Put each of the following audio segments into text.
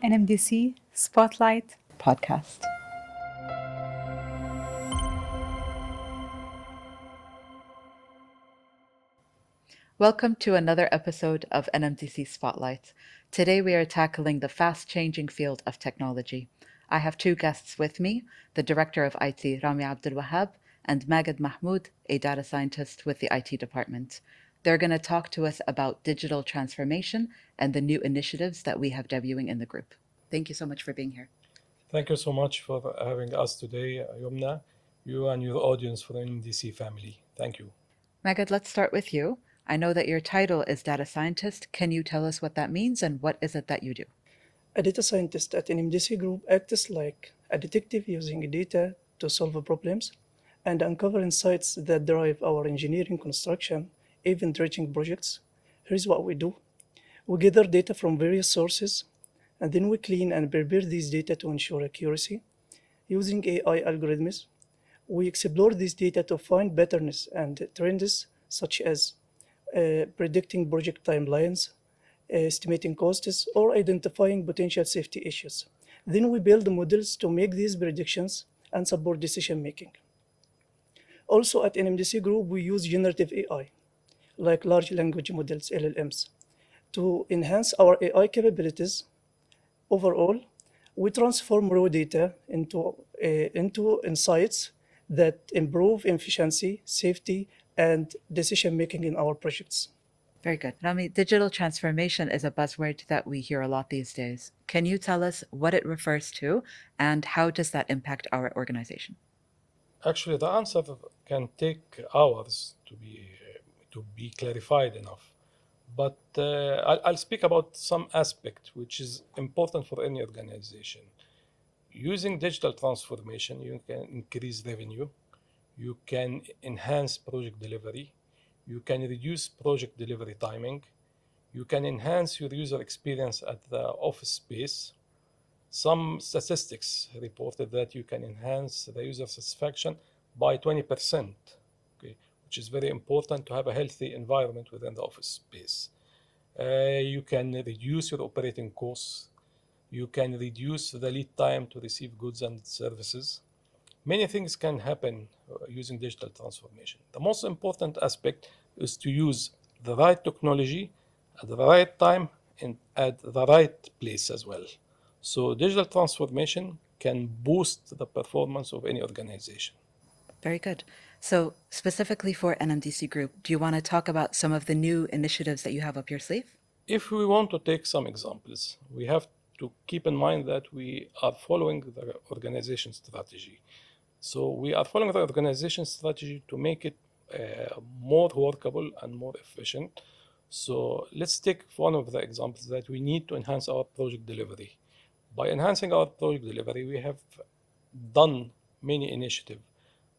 NMDC Spotlight Podcast. Welcome to another episode of NMDC Spotlight. Today we are tackling the fast-changing field of technology. I have two guests with me, the Director of IT, Rami Abdul Wahab, and Maged Mahmoud, a data scientist with the IT department. They're going to talk to us about digital transformation and the new initiatives that we have debuting in the group. Thank you so much for being here. Thank you so much for having us today, Yumna, you and your audience for the NMDC family. Thank you. Maged, let's start with you. I know that your title is data scientist. Can you tell us what that means and what is it that you do? A data scientist at NMDC Group acts like a detective using data to solve problems and uncover insights that drive our engineering, construction, even dredging projects. Here's what we do. We gather data from various sources, and then we clean and prepare these data to ensure accuracy. Using AI algorithms, we explore this data to find patterns and trends such as predicting project timelines, estimating costs, or identifying potential safety issues. Then we build models to make these predictions and support decision making. Also at NMDC Group, we use generative AI, like large language models, LLMs, to enhance our AI capabilities. Overall, we transform raw data into insights that improve efficiency, safety, and decision-making in our projects. Very good. Rami, digital transformation is a buzzword that we hear a lot these days. Can you tell us what it refers to and how does that impact our organization? Actually, the answer can take hours to be clarified enough. But I'll speak about some aspect which is important for any organization. Using digital transformation, you can increase revenue, you can enhance project delivery, you can reduce project delivery timing, you can enhance your user experience at the office space. Some statistics reported that you can enhance the user satisfaction by 20%, okay, which is very important to have a healthy environment within the office space. You can reduce your operating costs. You can reduce the lead time to receive goods and services. Many things can happen using digital transformation. The most important aspect is to use the right technology at the right time and at the right place as well. So digital transformation can boost the performance of any organization. Very good. So specifically for NMDC Group, do you want to talk about some of the new initiatives that you have up your sleeve? If we want to take some examples, we have to keep in mind that we are following the organization strategy. So we are following the organization strategy to make it more workable and more efficient. So let's take one of the examples that we need to enhance our project delivery. By enhancing our project delivery, we have done many initiatives.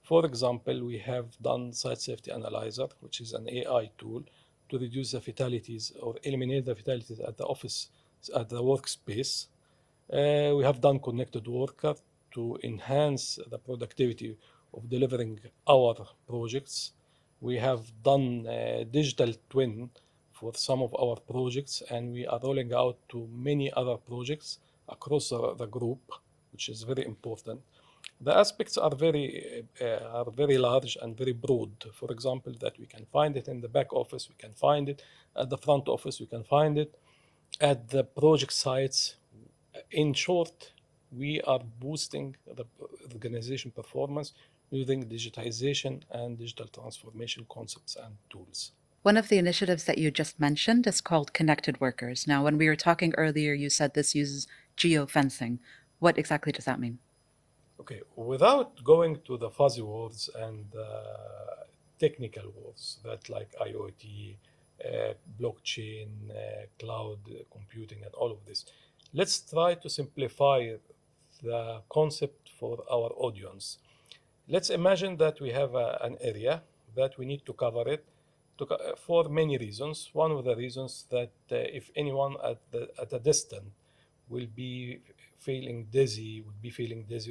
For example, we have done Site Safety Analyzer, which is an AI tool to reduce the fatalities or eliminate the fatalities at the office, at the workspace. We have done Connected Worker to enhance the productivity of delivering our projects. We have done digital twin for some of our projects, and we are rolling out to many other projects across the group, which is very important. The aspects are very large and very broad. For example, that we can find it in the back office, we can find it at the front office, we can find it at the project sites. In short, we are boosting the organization performance using digitization and digital transformation concepts and tools. One of the initiatives that you just mentioned is called Connected Workers. Now, when we were talking earlier, you said this uses geofencing. What exactly does that mean? Okay, without going to the fuzzy words and technical words that like IoT, blockchain, cloud computing, and all of this, let's try to simplify the concept for our audience. Let's imagine that we have an area that we need to cover it for many reasons. One of the reasons that if anyone at a distance will be feeling dizzy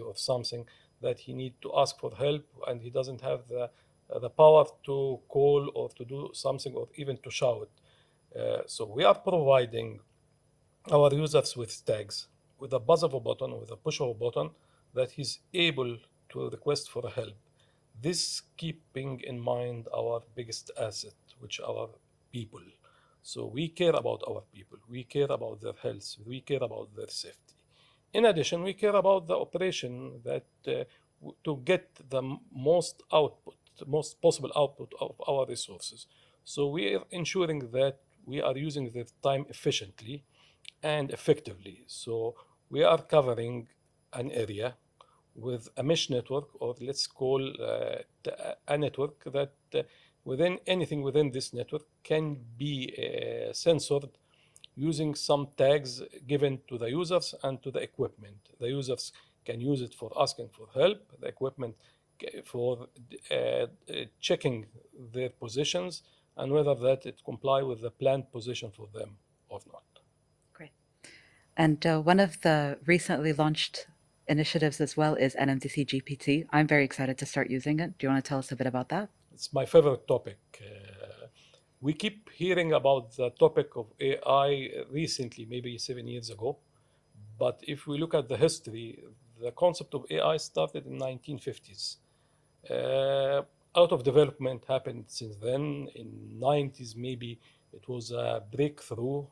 or something, that he need to ask for help and he doesn't have the power to call or to do something or even to shout. So we are providing our users with tags with a buzz of a button, with a push of a button, that he's able to request for help. This keeping in mind our biggest asset, which are our people. So we care about our people, we care about their health, we care about their safety. In addition, we care about the operation that to get the most possible output of our resources. So we are ensuring that we are using their time efficiently and effectively. So we are covering an area with a mesh network, or let's call a network that within anything within this network can be censored using some tags given to the users and to the equipment. The users can use it for asking for help, the equipment for checking their positions and whether that it comply with the planned position for them or not. Great. And one of the recently launched initiatives as well is NMDC GPT. I'm very excited to start using it. Do you want to tell us a bit about that? It's my favorite topic. We keep hearing about the topic of AI recently, maybe 7 years ago. But if we look at the history, the concept of AI started in 1950s. Out of development happened since then. In 90s, maybe it was a breakthrough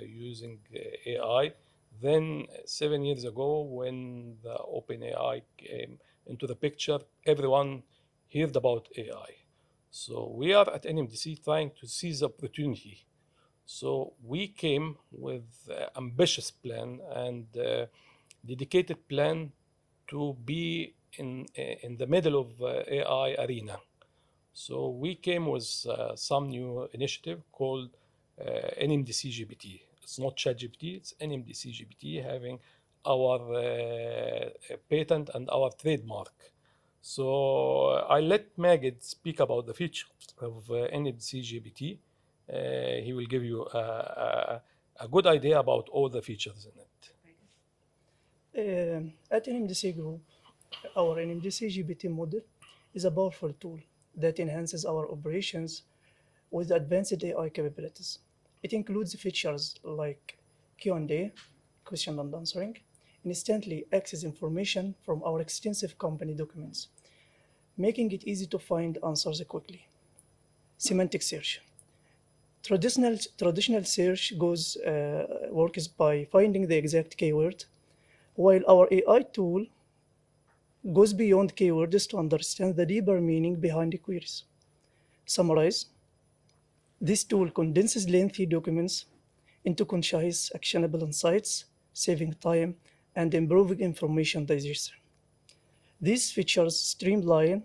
using AI. Then 7 years ago, when the OpenAI came into the picture, everyone heard about AI. So we are at NMDC trying to seize opportunity. So we came with an ambitious plan and dedicated plan to be in the middle of AI arena. So we came with some new initiative called NMDC GPT. It's not ChatGPT, it's NMDC GPT, having our patent and our trademark. So I let Magid speak about the features of NMDC GPT. He will give you a good idea about all the features in it. At NMDC Group, our NMDC GPT model is a powerful tool that enhances our operations with advanced AI capabilities. It includes features like Q&A, question and answering, instantly access information from our extensive company documents, making it easy to find answers quickly. Semantic search. Traditional search works by finding the exact keyword, while our AI tool goes beyond keywords to understand the deeper meaning behind the queries. Summarize. This tool condenses lengthy documents into concise, actionable insights, saving time and improving information digestion. These features streamline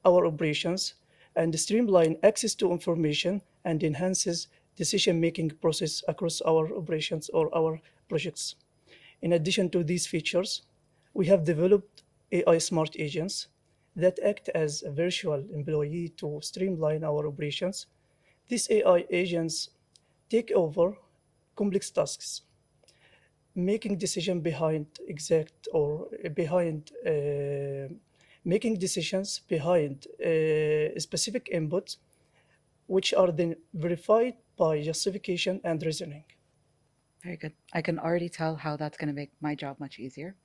our operations and streamline access to information and enhances decision-making process across our operations or our projects. In addition to these features, we have developed AI smart agents that act as a virtual employee to streamline our operations. These AI agents take over complex tasks, making decisions behind specific inputs, which are then verified by justification and reasoning. Very good. I can already tell how that's going to make my job much easier,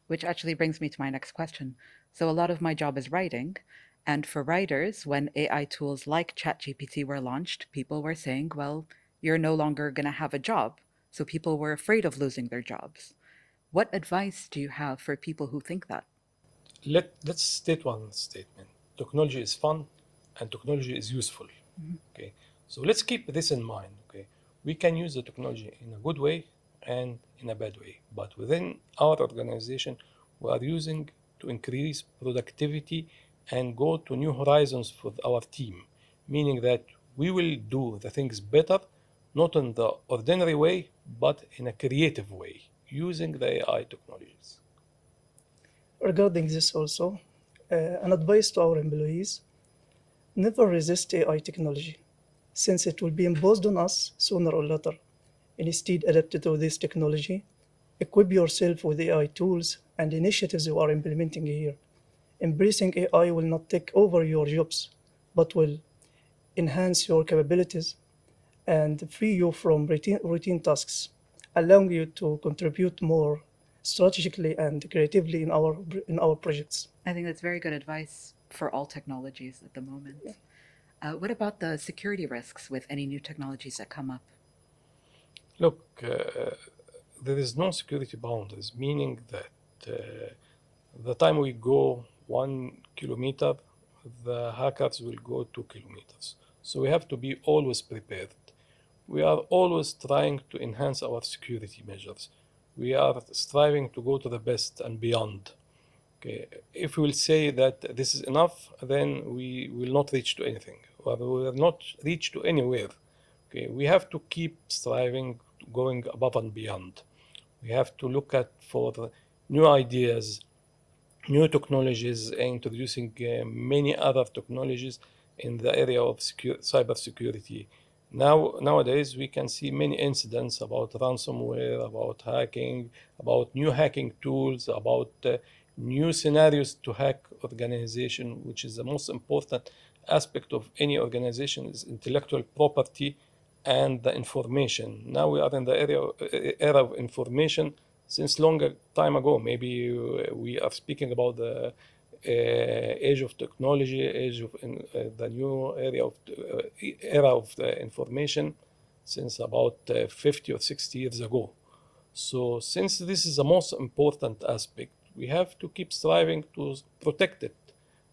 which actually brings me to my next question. So a lot of my job is writing, and for writers, when AI tools like ChatGPT were launched, people were saying, well, you're no longer going to have a job. So people were afraid of losing their jobs. What advice do you have for people who think that? Let's state one statement. Technology is fun and technology is useful. Mm-hmm. Okay. So let's keep this in mind. Okay. We can use the technology in a good way and in a bad way. But within our organization, we are using to increase productivity and go to new horizons for our team, meaning that we will do the things better, not in the ordinary way, but in a creative way, using the AI technologies. Regarding this also, an advice to our employees, never resist AI technology, since it will be imposed on us sooner or later. Instead, adapt to this technology, equip yourself with AI tools and initiatives you are implementing here. Embracing AI will not take over your jobs, but will enhance your capabilities and free you from routine tasks, allowing you to contribute more strategically and creatively in our projects. I think that's very good advice for all technologies at the moment. What about the security risks with any new technologies that come up? Look, there is no security boundaries, meaning that the time we go 1 kilometer, the hackers will go 2 kilometers. So we have to be always prepared. We are always trying to enhance our security measures. We are striving to go to the best and beyond. Okay. If we will say that this is enough, then we will not reach to anything, or we will not reach to anywhere. Okay. We have to keep striving, going above and beyond. We have to look at for new ideas, new technologies, introducing many other technologies in the area of cyber security. Nowadays, we can see many incidents about ransomware, about hacking, about new hacking tools, about new scenarios to hack organization, which is the most important aspect of any organization is intellectual property and the information. Now we are in the era of information since longer time ago. Maybe we are speaking about the age of technology, age of the new era of the information since about 50 or 60 years ago. So since this is the most important aspect, we have to keep striving to protect it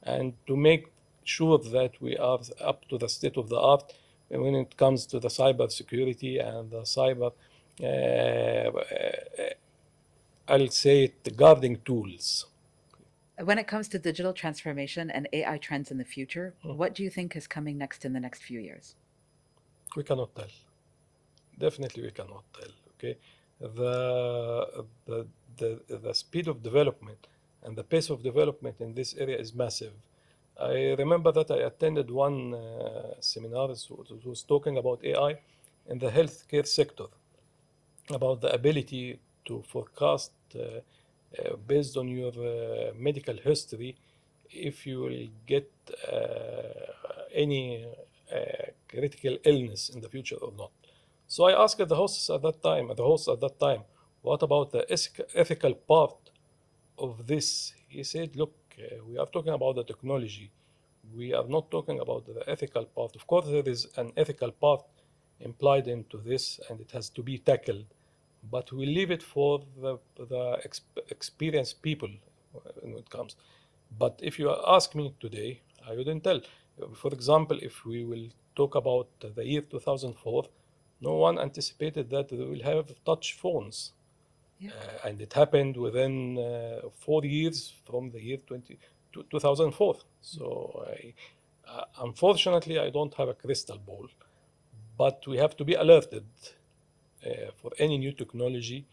and to make sure that we are up to the state of the art when it comes to the cyber security and the cyber, I'll say it, the guarding tools. When it comes to digital transformation and AI trends in the future, what do you think is coming next in the next few years? We cannot tell. Definitely, we cannot tell. Okay, the speed of development and the pace of development in this area is massive. I remember that I attended one seminar that was talking about AI in the healthcare sector, about the ability to forecast based on your medical history if you will get any critical illness in the future or not. So I asked the host at that time, what about the ethical part of this? He said, look, we are talking about the technology. We are not talking about the ethical part. Of course, there is an ethical part implied into this, and it has to be tackled. But we leave it for the experienced people when it comes. But if you ask me today, I wouldn't tell. For example, if we will talk about the year 2004, no one anticipated that we will have touch phones. Yeah. And it happened within 4 years from the year 2004. So unfortunately, I don't have a crystal ball, but we have to be alerted for any new technology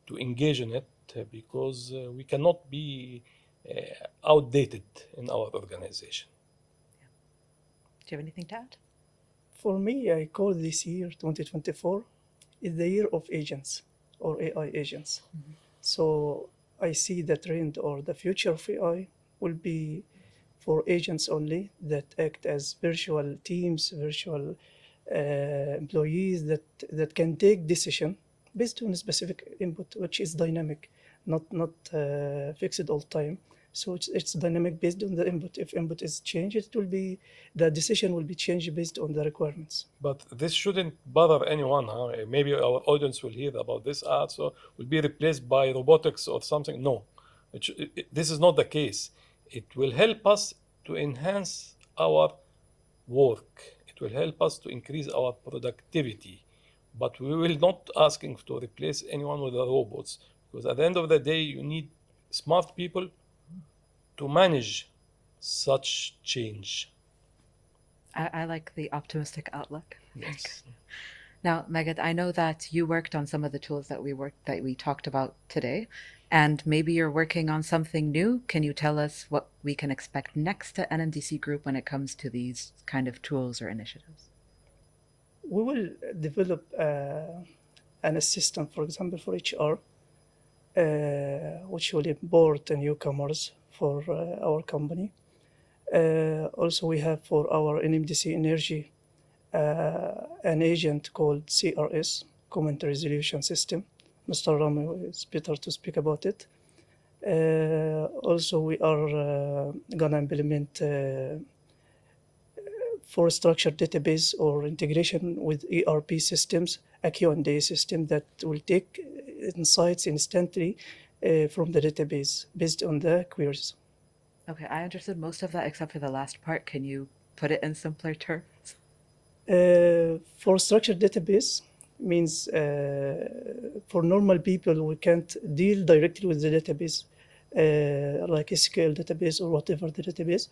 to engage in it because we cannot be outdated in our organization. Do you have anything to add? For me, I call this year 2024 is the year of agents or AI agents. Mm-hmm. So I see the trend or the future of AI will be for agents only that act as virtual teams, virtual employees that can take decision based on a specific input, which is dynamic, not fixed all time. So it's dynamic based on the input. If input is changed, the decision will be changed based on the requirements. But this shouldn't bother anyone. Huh? Maybe our audience will hear about this ad, so will be replaced by robotics or something. No, this is not the case. It will help us to enhance our work. It will help us to increase our productivity. But we will not asking to replace anyone with the robots, because at the end of the day, you need smart people to manage such change. I like the optimistic outlook. Yes. Now, Megat, I know that you worked on some of the tools that we talked about today, and maybe you're working on something new. Can you tell us what we can expect next at NMDC Group when it comes to these kind of tools or initiatives? We will develop an assistant, for example, for HR, which will import newcomers for our company. Also, we have for our NMDC Energy an agent called CRS, Comment Resolution System, Mr. Rami is better to speak about it. Also, we are gonna implement for structured database or integration with ERP systems, a Q&A system that will take insights instantly from the database based on the queries. Okay, I understood most of that except for the last part. Can you put it in simpler terms? For structured database means for normal people, we can't deal directly with the database, like SQL database or whatever the database.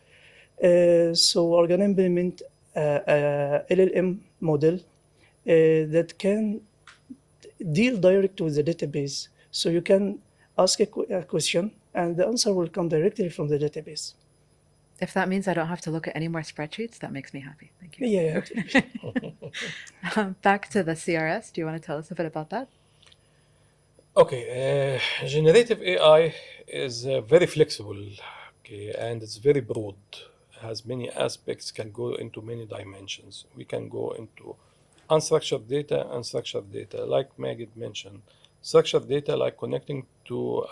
So we're going to implement a LLM model that can deal direct with the database. So you can ask a question and the answer will come directly from the database. If that means I don't have to look at any more spreadsheets, that makes me happy. Thank you. Yeah. Back to the CRS. Do you want to tell us a bit about that? Okay, generative AI is very flexible, okay, and it's very broad. Has many aspects, can go into many dimensions. We can go into unstructured data, like Magid mentioned. Structured data, like connecting to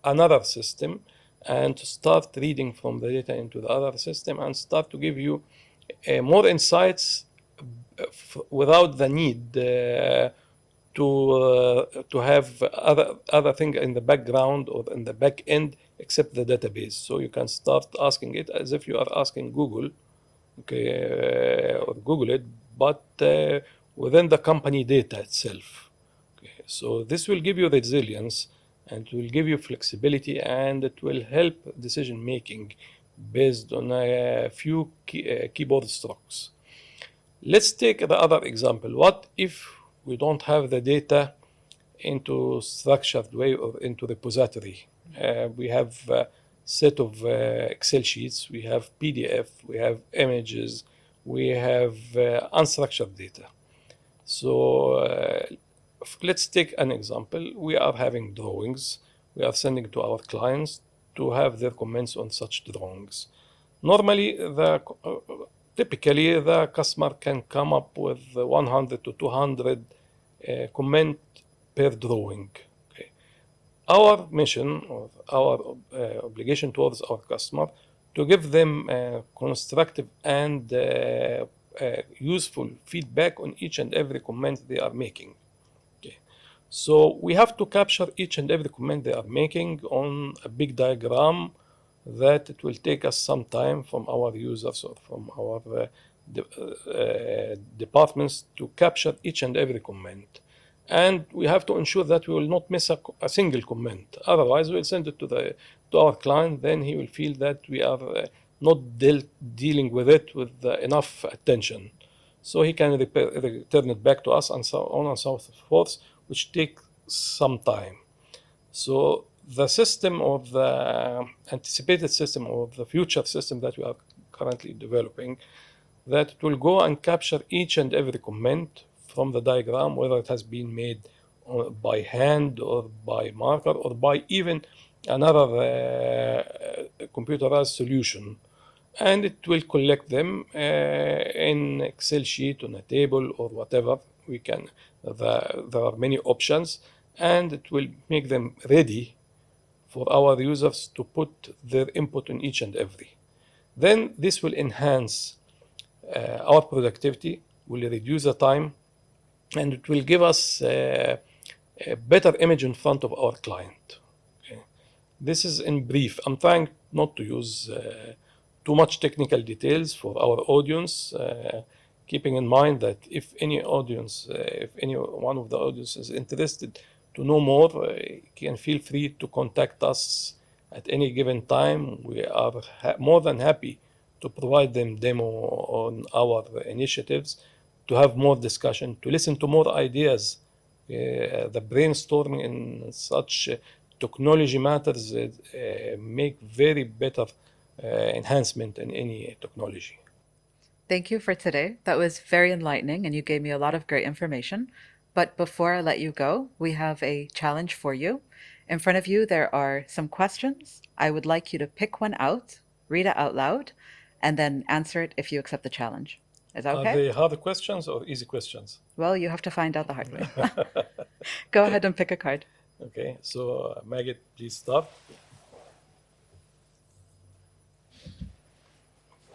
another system and to start reading from the data into the other system and start to give you more insights without the need to have other thing in the background or in the back end except the database. So you can start asking it as if you are asking Google, okay, or Google it, but within the company data itself. Okay. So this will give you resilience and it will give you flexibility and it will help decision making based on a few keyboard strokes. Let's take the other example. What if we don't have the data into structured way or into repository? We have a set of Excel sheets, we have PDF, we have images, we have unstructured data. So let's take an example. We are having drawings. We are sending to our clients to have their comments on such drawings. Normally, typically the customer can come up with 100 to 200 comment per drawing. Okay. Our mission or our obligation towards our customer to give them constructive and useful feedback on each and every comment they are making. Okay. So we have to capture each and every comment they are making on a big diagram that it will take us some time from our users or from our departments to capture each and every comment. And we have to ensure that we will not miss a single comment. Otherwise, we'll send it to our client. Then he will feel that we are not dealing with it with enough attention. So he can return it back to us and so on and so forth, which takes some time. So the system or the anticipated system or the future system that we are currently developing, that it will go and capture each and every comment from the diagram, whether it has been made by hand or by marker or by even another computerized solution. And it will collect them in Excel sheet, on a table or whatever. There are many options, and it will make them ready for our users to put their input on each and every. Then this will enhance our productivity, will reduce the time, and it will give us a better image in front of our client. Okay. This is in brief. I'm trying not to use too much technical details for our audience, keeping in mind that if any one of the audience is interested to know more, can feel free to contact us at any given time. We are more than happy to provide them demo on our initiatives, to have more discussion, to listen to more ideas. The brainstorming in such technology matters make very better enhancement in any technology. Thank you for today. That was very enlightening and you gave me a lot of great information. But before I let you go, we have a challenge for you. In front of you, there are some questions. I would like you to pick one out, read it out loud, and then answer it if you accept the challenge. Is that Are okay? they hard questions or easy questions? Well, you have to find out the hard way. Go ahead and pick a card. Okay, so Maggot, please start.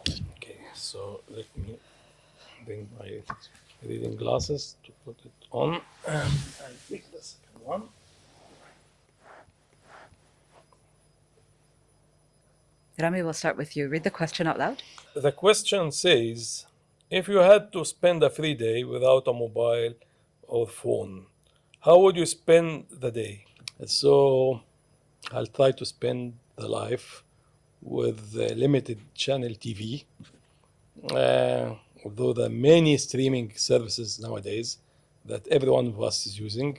Okay, so let me bring my reading glasses to put it on. I'll pick the second one. Rami, we'll start with you. Read the question out loud. The question says, if you had to spend a free day without a mobile or phone, how would you spend the day? So I'll try to spend the life with limited channel TV. Although there are many streaming services nowadays that every one of us is using,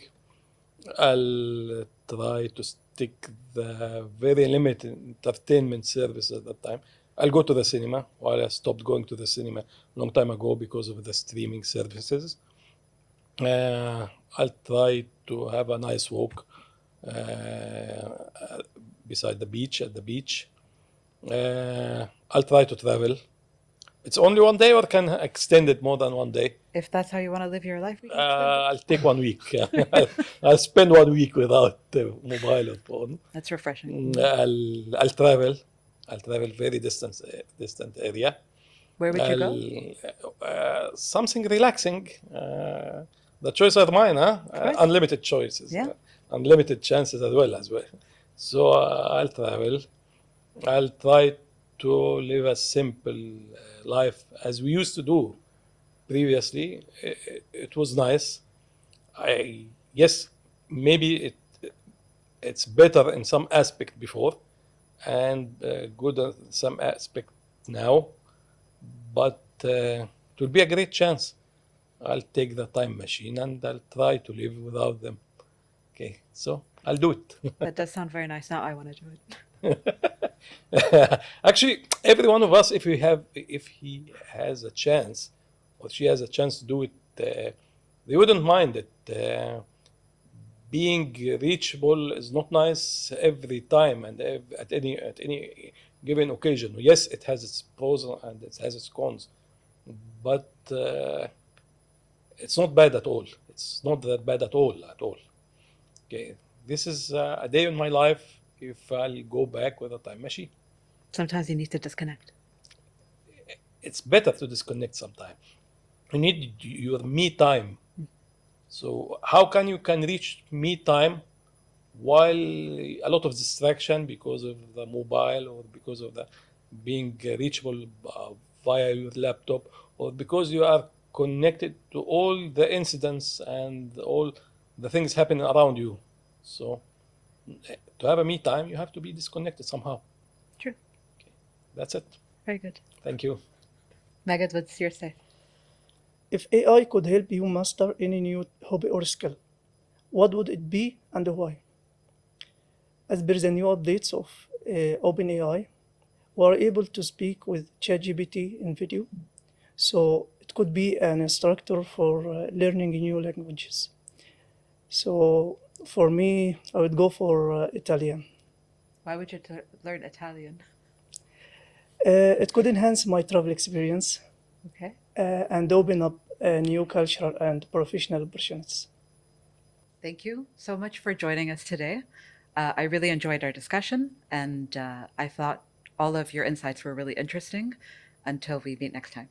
I'll try to stick the very limited entertainment service at that time. I'll go to the cinema, while I stopped going to the cinema a long time ago because of the streaming services. I'll try to have a nice walk beside the beach, at the beach. I'll try to travel. It's only one day, or can I extend it more than one day? If that's how you want to live your life, we can extend it. I'll take 1 week. I'll spend 1 week without mobile or phone. That's refreshing. I'll travel. I'll travel very distant area. Where would you go? Something relaxing. The choices are mine, huh? course. Unlimited choices. Yeah. Unlimited chances as well. So I'll travel. I'll try to live a simple life as we used to do previously. It was nice. Yes, maybe it's better in some aspect before, and good in some aspect now, but it will be a great chance. I'll take the time machine and I'll try to live without them. Okay, so I'll do it. That does sound very nice. Now I want to do it. Actually, every one of us, if he has a chance, or she has a chance to do it, they wouldn't mind it. Being reachable is not nice every time and at any given occasion. Yes, it has its pros and it has its cons, but it's not bad at all. It's not that bad at all. Okay, this is a day in my life. If I'll go back with a time machine, Sometimes you need to disconnect. it's better to disconnect sometimes. You need your me time. So how can you reach me time while a lot of distraction because of the mobile, or because of the being reachable via your laptop, or because you are connected to all the incidents and all the things happening around you. So to have a me time, you have to be disconnected somehow. True. Okay. That's it. Very good. Thank you. Magad, what's your say? If AI could help you master any new hobby or skill, what would it be and why? As per the new updates of OpenAI, we are able to speak with ChatGPT in video. So it could be an instructor for learning new languages. So for me, I would go for Italian. Why would you learn Italian? It could enhance my travel experience Okay. and open up new cultural and professional opportunities. Thank you so much for joining us today. I really enjoyed our discussion, and I thought all of your insights were really interesting. Until we meet next time.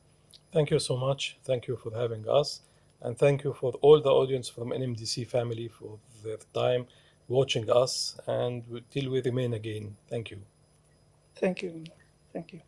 Thank you so much. Thank you for having us. And thank you for all the audience from NMDC family for their time watching us, and till we remain again. Thank you. Thank you. Thank you.